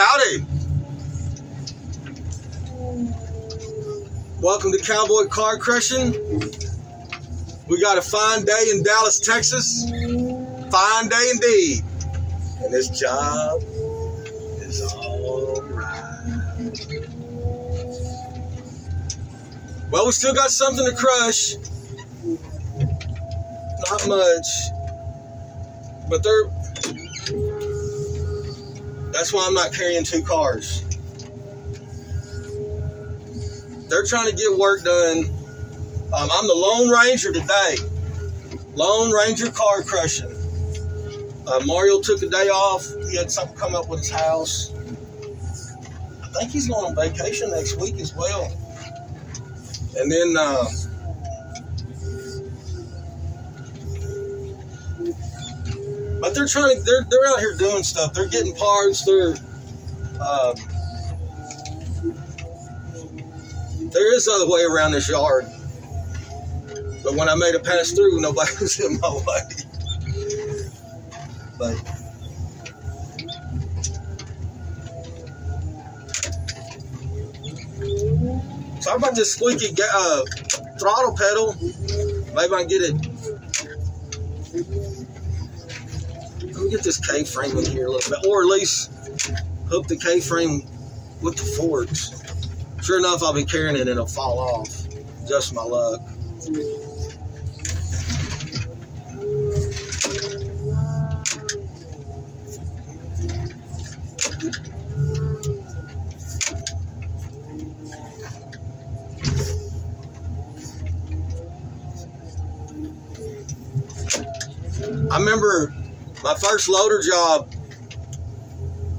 Howdy. Welcome to Cowboy Car Crushing. We got a fine day in Dallas, Texas. Fine day indeed. And this job is all right. Well, we still got something to crush. Not much. But that's why I'm not carrying two cars. They're trying to get work done. I'm the Lone Ranger today. Lone Ranger car crushing. Mario took a day off. He had something come up with his house. I think he's going on vacation next week as well. And then but they're trying to, they're out here doing stuff. They're getting parts. There is other way around this yard. But when I made it pass through, nobody was in my way. But so I'm about this squeaky throttle pedal. Maybe I can get it. Let me get this K-frame in here a little bit, or at least hook the K-frame with the forks. Sure enough, I'll be carrying it and it'll fall off. Just my luck. I remember my first loader job,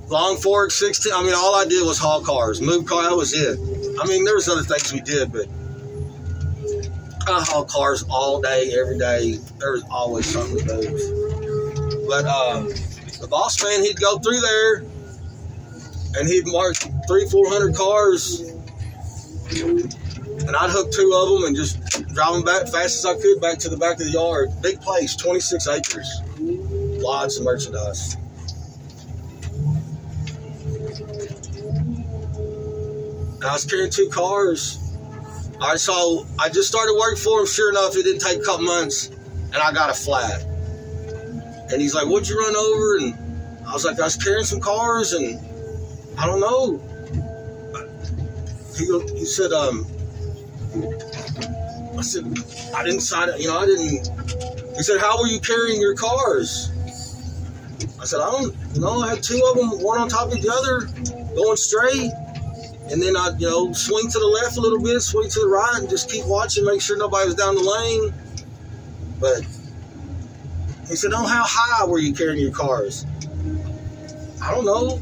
Long Fork 16. I mean, all I did was haul cars, move cars. That was it. I mean, there was other things we did, but I haul cars all day, every day. There was always something to move. But the boss man, he'd go through there and he'd mark 300-400 cars, and I'd hook two of them and just drive them back fast as I could back to the back of the yard. Big place, 26 acres, lots of merchandise. I was carrying two cars. All right, so I just started working for him. Sure enough, it didn't take a couple months, and I got a flat. And he's like, "What'd you run over?" And I was like, "I was carrying some cars, and I don't know." He said, I said, "I didn't sign it. I didn't." He said, "How were you carrying your cars?" I said, "I don't. I had two of them, one on top of the other, going straight." And then I'd, swing to the left a little bit, swing to the right, and just keep watching, make sure nobody was down the lane. But he said, "Oh, how high were you carrying your cars?" "I don't know,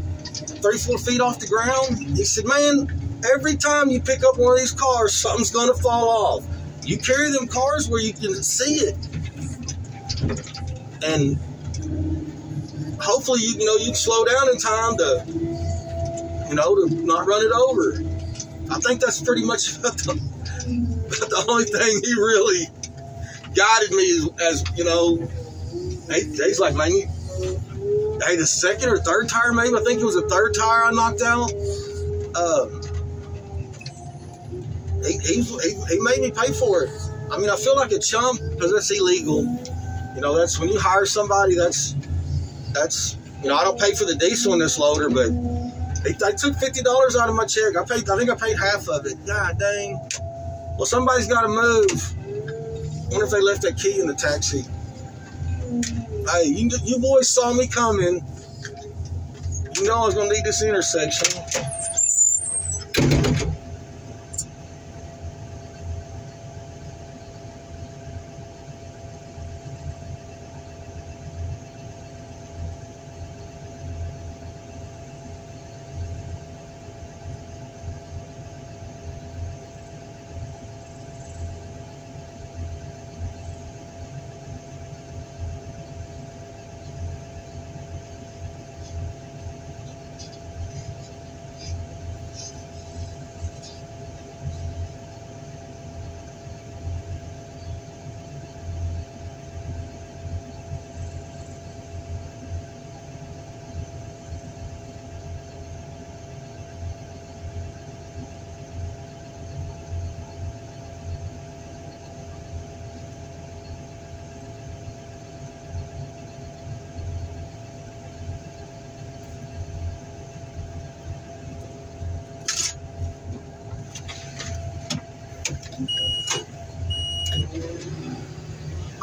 3-4 feet off the ground." He said, "Man, every time you pick up one of these cars, something's going to fall off. You carry them cars where you can see it. And hopefully, you can slow down in time to not run it over." I think that's pretty much about the only thing he really guided me as, he's like, "Man, hey, the second or third tire, maybe, I think it was the third tire I knocked out. He made me pay for it. I mean, I feel like a chump because that's illegal. That's when you hire somebody, that's I don't pay for the diesel in this loader, but I took $50 out of my check. I think I paid half of it. God dang. Well, somebody's got to move. Wonder if they left that key in the taxi. Hey, you boys saw me coming. You know I was going to need this intersection.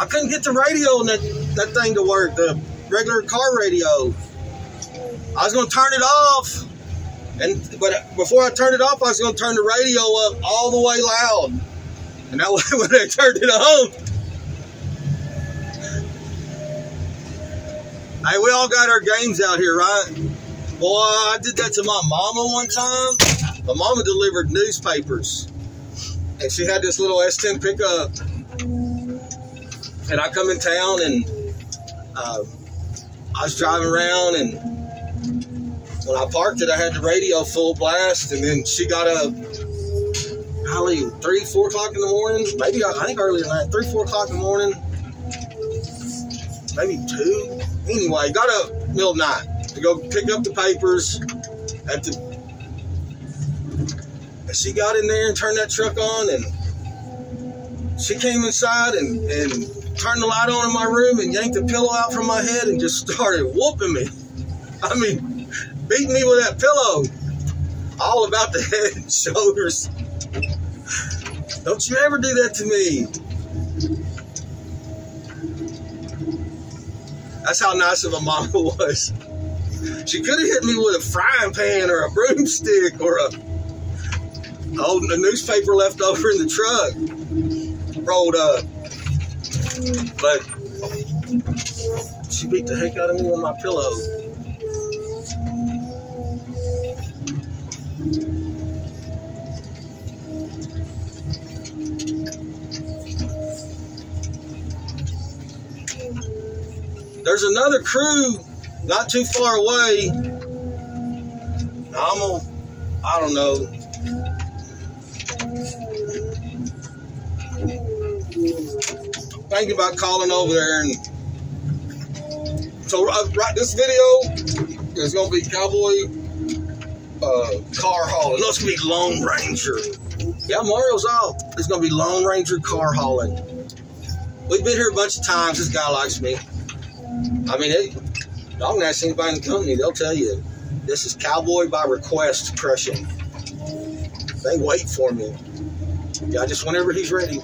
I couldn't get the radio and that thing to work, the regular car radio. I was going to turn it off, but before I turned it off, I was going to turn the radio up all the way loud. And that way, when I turned it on, hey, we all got our games out here, right? Boy, I did that to my mama one time. My mama delivered newspapers, and she had this little S10 pickup. And I come in town, and I was driving around, and when I parked it, I had the radio full blast, and then she got up probably 3, 4 o'clock in the morning. Maybe, I think earlier than that, 3, 4 o'clock in the morning. Maybe 2. Anyway, got up middle of the night to go pick up the papers. And she got in there and turned that truck on, and she came inside and turned the light on in my room and yanked the pillow out from my head and just started whooping me. I mean, beating me with that pillow. All about the head and shoulders. Don't you ever do that to me. That's how nice of a mama was. She could have hit me with a frying pan or a broomstick or a newspaper left over in the truck rolled up. But she beat the heck out of me with my pillow. There's another crew not too far away. I don't know. Thinking about calling over there, and so right, this video is gonna be cowboy car hauling. No, it's gonna be Lone Ranger. Yeah, Mario's off. It's gonna be Lone Ranger car hauling. We've been here a bunch of times. This guy likes me. I mean, y'all can ask anybody in the company, they'll tell you this is cowboy by request crushing. They wait for me. Yeah, just whenever he's ready.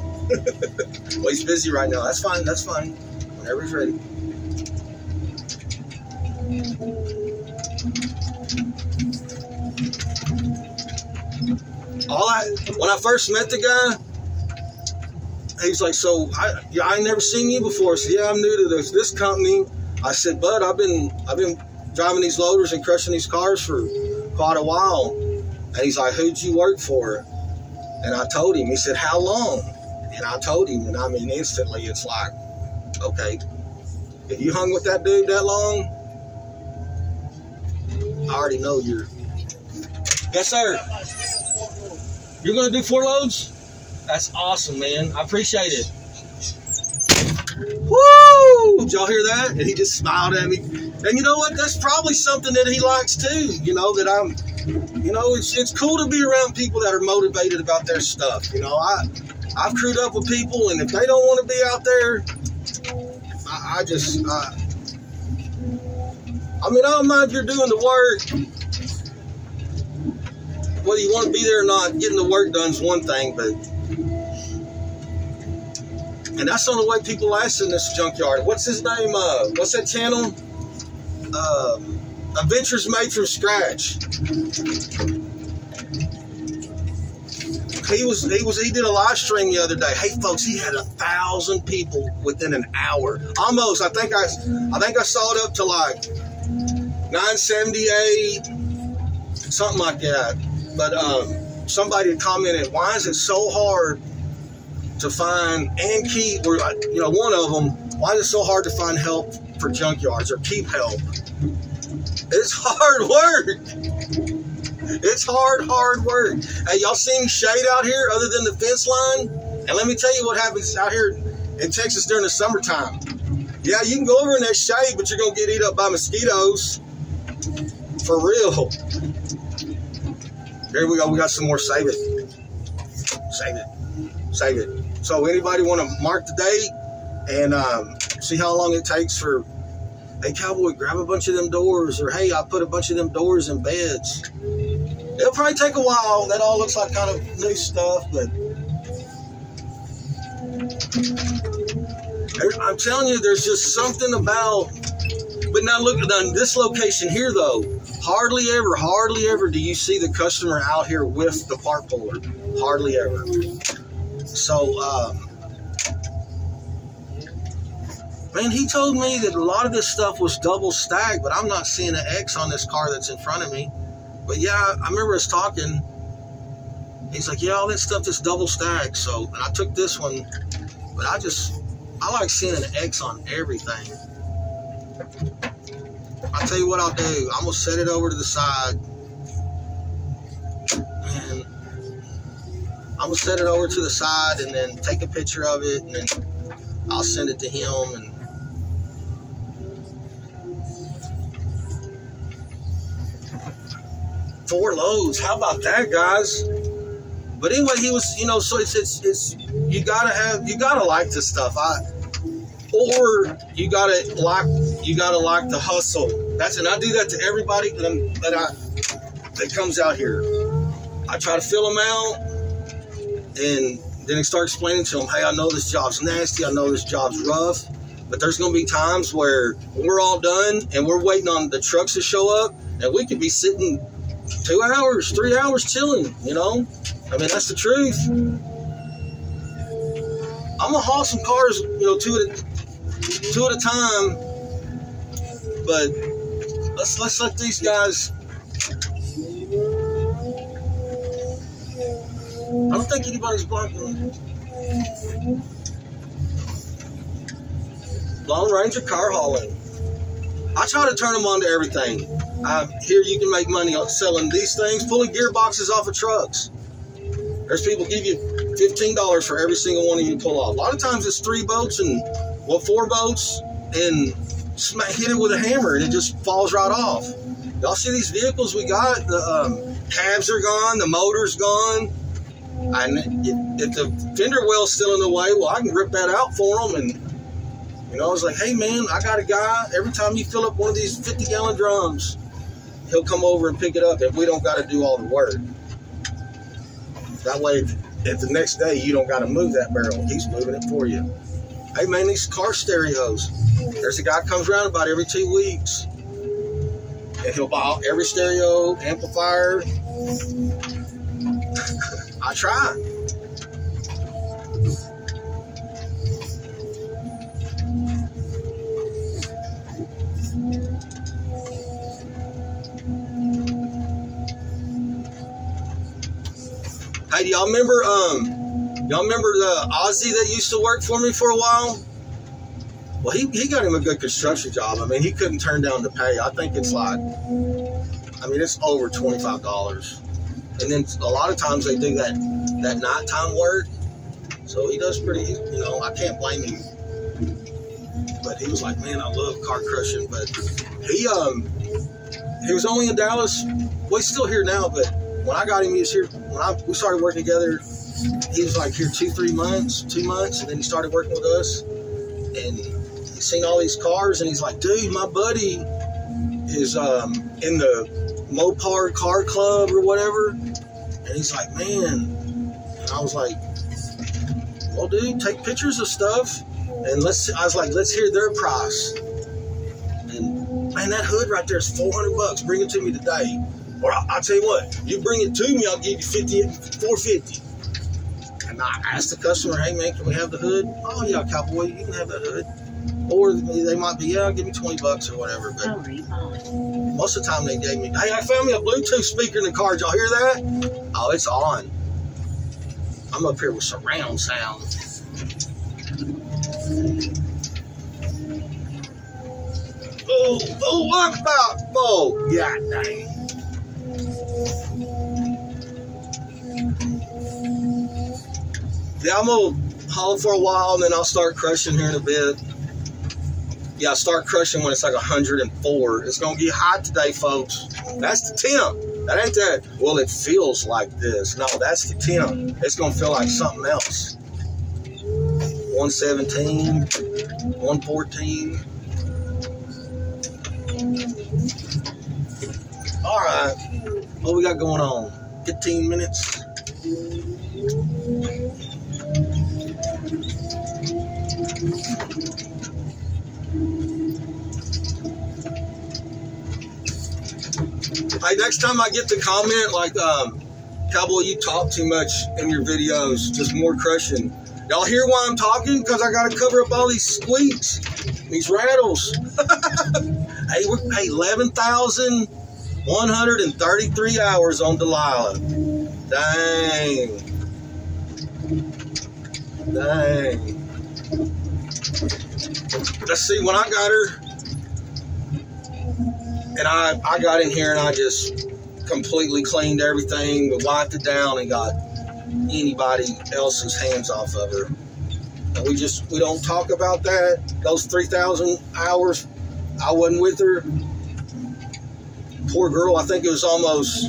Well, he's busy right now. That's fine. That's fine. Whenever he's ready. When I first met the guy, he's like, so I never seen you before. I said, yeah, I'm new to this company. I said, bud, I've been driving these loaders and crushing these cars for quite a while. And he's like, who'd you work for? And I told him. He said, how long? And I told him, and I mean, instantly, it's like, okay, if you hung with that dude that long, I already know you're. Yes, sir. You're going to do 4 loads? That's awesome, man. I appreciate it. Woo! Did y'all hear that? And he just smiled at me. And you know what? That's probably something that he likes too. You know, that it's cool to be around people that are motivated about their stuff. You know, I've crewed up with people, and if they don't want to be out there, I mean, I don't mind if you're doing the work. Whether you want to be there or not, getting the work done is one thing, but. And that's the only way people last in this junkyard. What's his name? What's that channel? Adventures Made from Scratch. He did a live stream the other day. Hey folks, he had 1,000 people within an hour. Almost. I think I saw it up to like 978, something like that. But somebody had commented, why is it so hard to find and keep, or one of them, why is it so hard to find help for junkyards or keep help? It's hard work. It's hard work. Hey, y'all see any shade out here other than the fence line? And let me tell you what happens out here in Texas during the summertime. Yeah, you can go over in that shade, but you're going to get eaten up by mosquitoes. For real. Here we go. We got some more. Save it. Save it. Save it. So anybody want to mark the date and see how long it takes for, hey, cowboy, grab a bunch of them doors, or hey, I put a bunch of them doors in beds. It'll probably take a while. That all looks like kind of new stuff, but I'm telling you, there's just something about. But now look at this location here, though. Hardly ever do you see the customer out here with the part puller. Hardly ever. So, man, he told me that a lot of this stuff was double stacked, but I'm not seeing an X on this car that's in front of me. But yeah, I remember us talking. He's like, yeah, all that stuff is double stacked. So, and I took this one, but I like seeing an X on everything. I'll tell you what I'll do. I'm going to set it over to the side. And I'm going to set it over to the side and then take a picture of it. And then I'll send it to him. And four loads. How about that, guys? But anyway, he was, so it's you gotta like this stuff. Or you gotta like the hustle. And I do that to everybody that comes out here. I try to fill them out, and then I start explaining to them, hey, I know this job's nasty, I know this job's rough, but there's gonna be times where we're all done and we're waiting on the trucks to show up, and we could be sitting 2 hours, 3 hours chilling, I mean, that's the truth. I'm gonna haul some cars, two at a time, but let's let these guys. I don't think anybody's blocking. Lone Ranger car hauling. I try to turn them on to everything. Here you can make money on selling these things, pulling gearboxes off of trucks. There's people give you $15 for every single one of you pull off. A lot of times it's 3 boats and 4 boats, and hit it with a hammer and it just falls right off. Y'all see these vehicles we got? The cabs are gone, the motor's gone. And if the fender well's still in the way, well, I can rip that out for them. And I was like, hey man, I got a guy. Every time you fill up one of these 50-gallon drums, he'll come over and pick it up if we don't got to do all the work. That way, if the next day you don't got to move that barrel, he's moving it for you. Hey man, these car stereos. There's a guy comes around about every 2 weeks, and he'll buy every stereo, amplifier. I try. Hey, do y'all remember the Ozzy that used to work for me for a while? Well, he got him a good construction job. I mean, he couldn't turn down the pay. I think it's it's over $25. And then a lot of times they do that nighttime work. So he does pretty, I can't blame him. But he was like, man, I love car crushing. But he was only in Dallas. Well, he's still here now, but when I got him, he was here. We started working together, he was like here 2 months, and then he started working with us. And he's seen all these cars, and he's like, dude, my buddy is in the Mopar car club or whatever. And he's like, man. And I was like, well, dude, take pictures of stuff, and let's hear their price. And man, that hood right there is $400. Bring it to me today. Or I'll tell you what, you bring it to me, I'll give you $450. And I asked the customer, hey man, can we have the hood? Oh yeah, cowboy, you can have that hood. Or they might be, yeah, give me $20 or whatever. But most of the time they gave me, hey, I found me a Bluetooth speaker in the car. Did y'all hear that? Oh, it's on. I'm up here with surround sound. Oh, look about, oh, god dang. Yeah, I'm gonna haul for a while, and then I'll start crushing here in a bit. Yeah, I'll start crushing when it's like 104. It's gonna get hot today, folks. That's the temp. That ain't that. Well, it feels like this. No, that's the temp. It's gonna feel like something else. 117, 114. All right. What we got going on? 15 minutes. Hey, next time I get the comment like, Cowboy, you talk too much in your videos, just more crushing. Y'all hear why I'm talking? Because I got to cover up all these squeaks, these rattles. Hey, we're paid 11,133 hours on Delilah. Dang. Dang. Let's see, when I got her, and I got in here and I just completely cleaned everything, wiped it down, and got anybody else's hands off of her. And we don't talk about that. Those 3,000 hours I wasn't with her. Poor girl, I think it was almost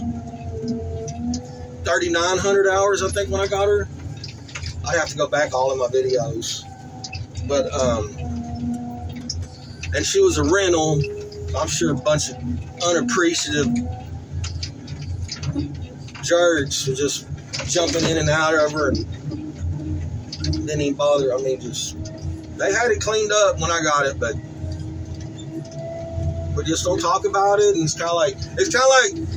3,900 hours, I think, when I got her. I have to go back all in my videos. But, and she was a rental. I'm sure a bunch of unappreciative jerks were just jumping in and out of her and didn't even bother. I mean, they had it cleaned up when I got it, but we just don't talk about it. And it's kind of like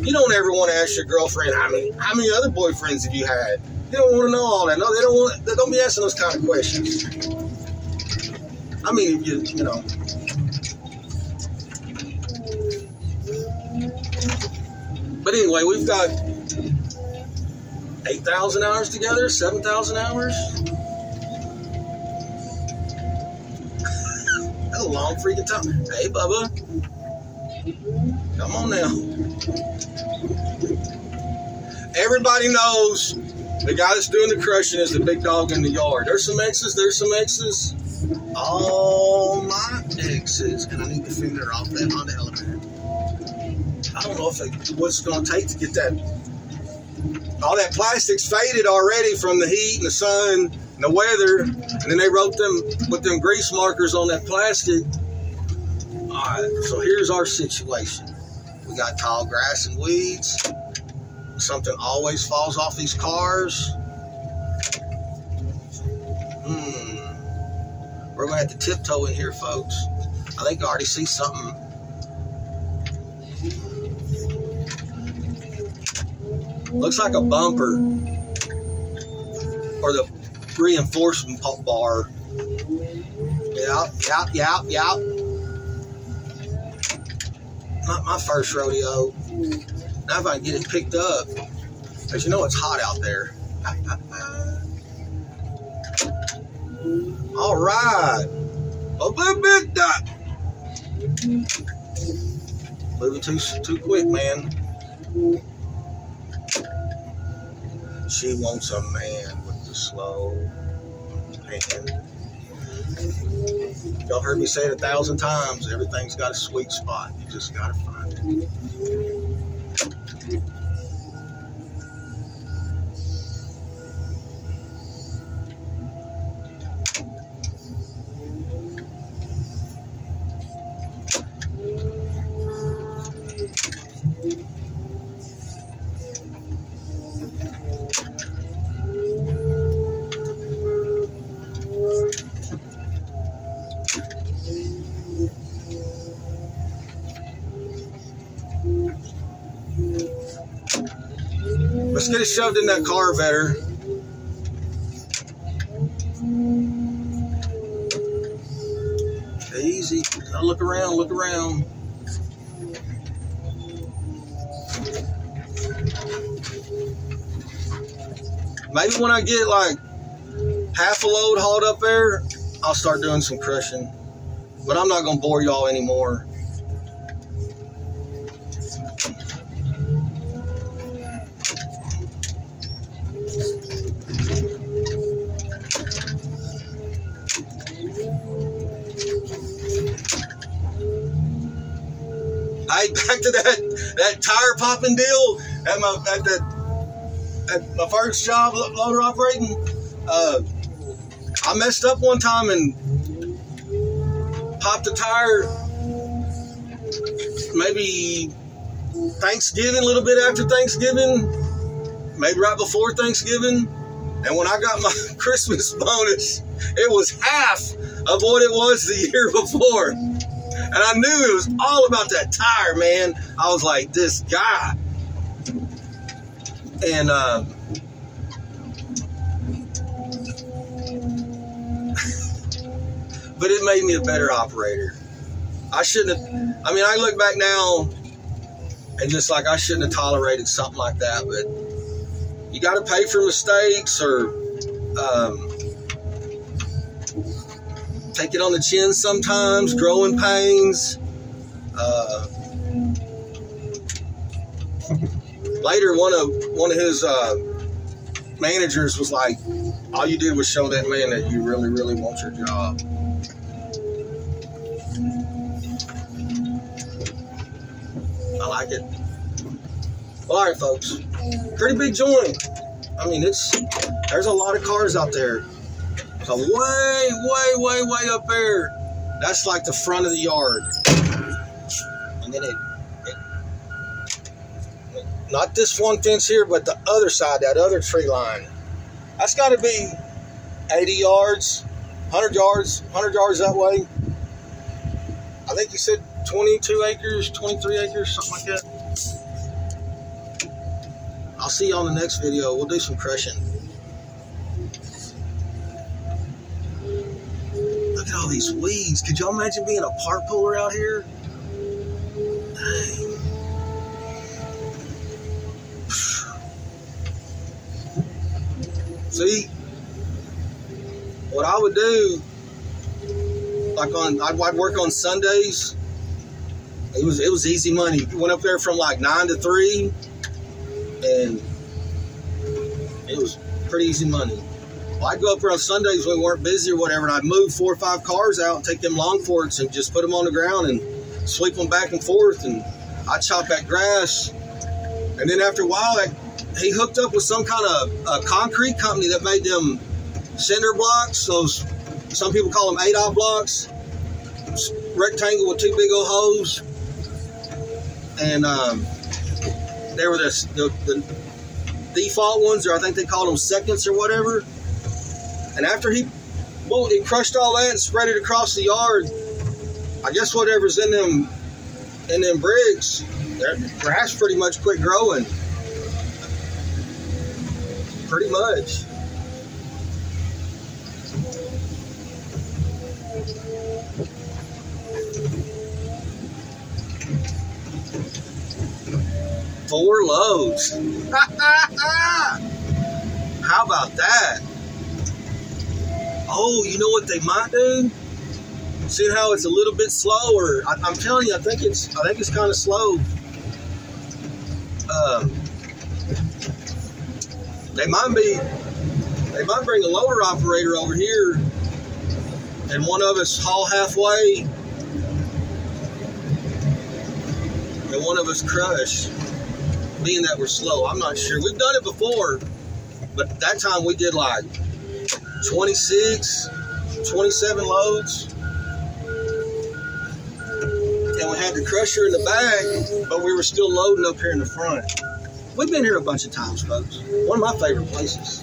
you don't ever want to ask your girlfriend how many other boyfriends have you had. You don't want to know all that. No, they don't be asking those kind of questions. I mean, you know. But anyway, we've got 8,000 hours together, 7,000 hours. That's a long freaking time. Hey, Bubba. Come on now. Everybody knows the guy that's doing the crushing is the big dog in the yard. There's some X's. All my X's. And I need to figure off that on the elevator. I don't know what's it going to take to get that. All that plastic's faded already from the heat and the sun and the weather. And then they wrote them with them grease markers on that plastic. All right, so here's our situation. We got tall grass and weeds. Something always falls off these cars. We're going to have to tiptoe in here, folks. I think I already see something. Looks like a bumper. Or the reinforcement bar. Yep. Not my first rodeo. Now if I can get it picked up. Because you know it's hot out there. All right. A little bit that. Moving too quick, man. She wants a man with the slow hand. Y'all heard me say it 1,000 times. Everything's got a sweet spot. You just gotta find it. Let's get it shoved in that car better. Easy. Now look around, look around. Maybe when I get like half a load hauled up there, I'll start doing some crushing. But I'm not going to bore y'all anymore. Hey, back to that tire popping deal at my first job loader operating. I messed up one time and popped a tire maybe Thanksgiving, a little bit after Thanksgiving, maybe right before Thanksgiving. And when I got my Christmas bonus, it was half of what it was the year before. And I knew it was all about that tire, man. I was like, this guy. And but it made me a better operator. I shouldn't have, I mean, I look back now and just like I shouldn't have tolerated something like that, but you got to pay for mistakes or take it on the chin sometimes, growing pains. Later, one of his managers was like, all you did was show that man that you really, really want your job. I like it. Well, all right, folks. Pretty big joint. I mean, there's a lot of cars out there. So way up there. That's like the front of the yard. And then not this one fence here, but the other side, that other tree line. That's got to be 80 yards, 100 yards that way. I think he said 22 acres, 23 acres, something like that. I'll see you on the next video. We'll do some crushing. Look at all these weeds. Could y'all imagine being a park puller out here? Dang. See, what I would do, like I'd work on Sundays. It was easy money. Went up there from like 9 to 3, and it was pretty easy money. Well, I'd go up there on Sundays when we weren't busy or whatever, and I'd move 4 or 5 cars out and take them long forks and just put them on the ground and sweep them back and forth, and I'd chop that grass. And then after a while, he hooked up with some kind of concrete company that made them cinder blocks. Those, some people call them 8-aught blocks. Rectangle with 2 big old holes. And they were the default ones, or I think they called them seconds or whatever. And after he crushed all that and spread it across the yard, I guess whatever's in them bricks, their grass pretty much quit growing. Pretty much. Four loads. How about that? Oh, you know what they might do? See how it's a little bit slower? I'm telling you, I think it's kind of slow. They might bring a loader operator over here, and one of us haul halfway, and one of us crush. Being that we're slow, I'm not sure. We've done it before, but that time we did like 26, 27 loads. And we had the crusher in the back, but we were still loading up here in the front. We've been here a bunch of times, folks. One of my favorite places.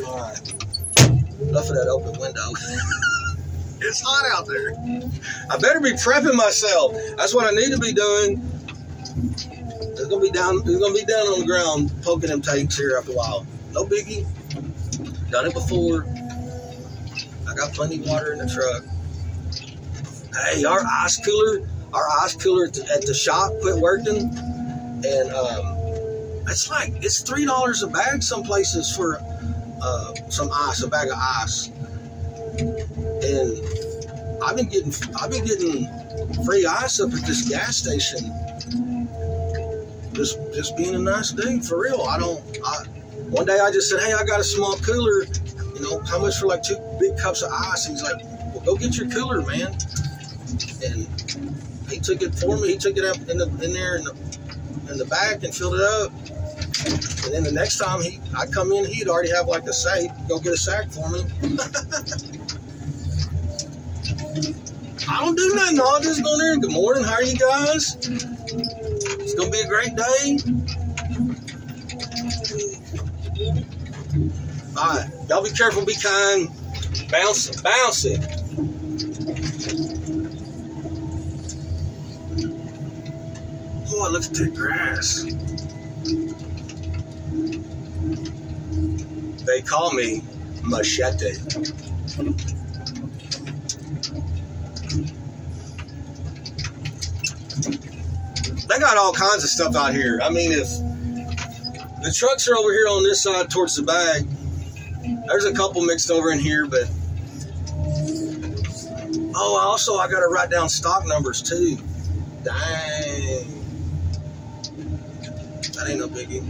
All right. Enough of that open window. It's hot out there. I better be prepping myself. That's what I need to be doing. It's gonna be down on the ground poking them tanks here after a while. No biggie. Done it before. I got plenty of water in the truck. Hey, our ice cooler at the shop quit working, and it's $3 a bag some places for some ice, a bag of ice. And I've been getting free ice up at this gas station. Just being a nice dude, for real. One day I just said, hey, I got a small cooler. You know, how much for like 2 big cups of ice? And he's like, well, go get your cooler, man. And he took it for me. He took it up in the back and filled it up. And then the next time I come in, he'd already have like a sack. Go get a sack for me. I don't do nothing. I'll just go there and good morning. How are you guys? It's gonna be a great day. All right. Y'all be careful, be kind. Bounce it. Oh, look at that grass. They call me Machete. They got all kinds of stuff out here. I mean, if the trucks are over here on this side towards the bag, there's a couple mixed over in here, but oh, I gotta write down stock numbers too. Dang, that ain't no biggie.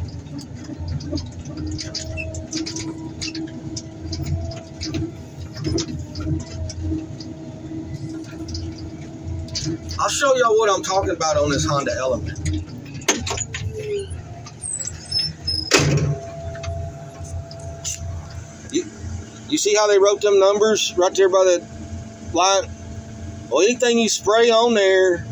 I'll show y'all what I'm talking about on this Honda Element. You see how they wrote them numbers right there by the light? Well, anything you spray on there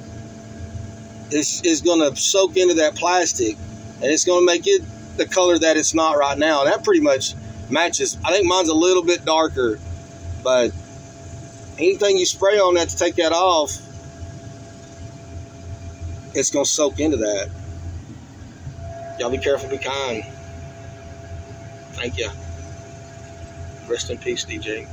is going to soak into that plastic, and it's going to make it the color that it's not right now. And that pretty much matches. I think mine's a little bit darker, but anything you spray on that to take that off, it's going to soak into that. Y'all be careful, be kind. Thank you. Rest in peace, DJ.